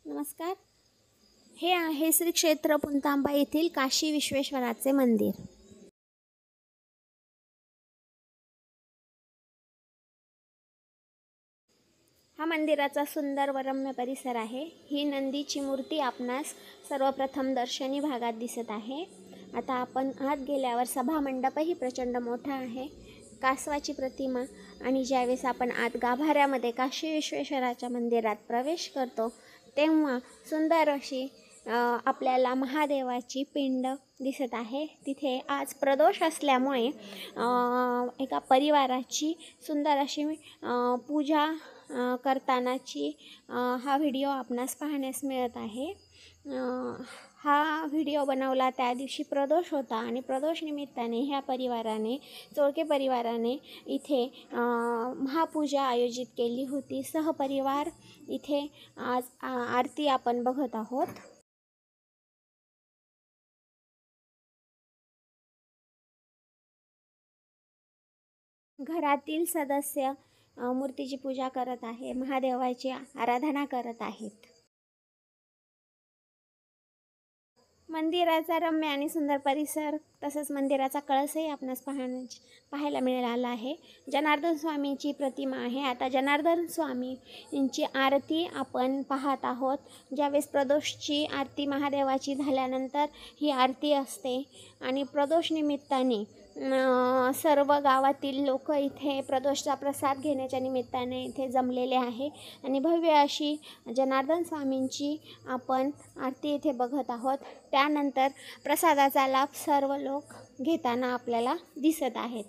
नमस्कार. हे आहे श्री क्षेत्र पुणतांबा येथील काशी विश्वेश्वराचे मंदिर. हा मंदिराचा सुंदर व रम्य परिसर आहे. ही नंदीची मूर्ती आपणास सर्वप्रथम दर्शनी भागात दिसत आहे. आता आपण आत गेल्यावर सभामंडपही प्रचंड मोठा आहे. कासवाची प्रतिमा आणि ज्यावेळेस आपण आत गाभाऱ्यामध्ये काशी विश्वेश्वराच्या मंदिरात प्रवेश करतो तेव्हा सुंदर अशी आपल्याला महादेवाची पिंड दिसत आहे. तिथे आज प्रदोष असल्यामुळे एका परिवाराची सुंदर अशी पूजा करतानाची हा व्हिडिओ आपणास पाहण्यास मिळत आहे. हा व्हिडिओ बनवला त्या दिवशी प्रदोष होता आणि प्रदोष निमित्ताने ह्या परिवाराने चोळके परिवाराने इथे महापूजा आयोजित केली होती. सहपरिवार इथे आज आरती आपण बघत आहोत. घरातील सदस्य मूर्तीची पूजा करत आहे, महादेवाची आराधना करत आहेत. मंदिराचा रम्य आणि सुंदर परिसर तसंच मंदिराचा कळसही आपणास पाहायला मिळाला आहे. जनार्दन स्वामींची प्रतिमा आहे. आता जनार्दन स्वामींची आरती आपण पाहत आहोत. ज्यावेळेस प्रदोषची आरती महादेवाची झाल्यानंतर ही आरती असते आणि प्रदोष निमित्ताने सर्व गावातील लोक इथे प्रदोषचा प्रसाद घेण्याच्या निमित्ताने इथे जमलेले आहे आणि भव्य अशी जनार्दन स्वामींची आपण आरती इथे बघत आहोत. त्यानंतर प्रसादाचा लाभ सर्व लोक घेताना आपल्याला दिसत आहेत.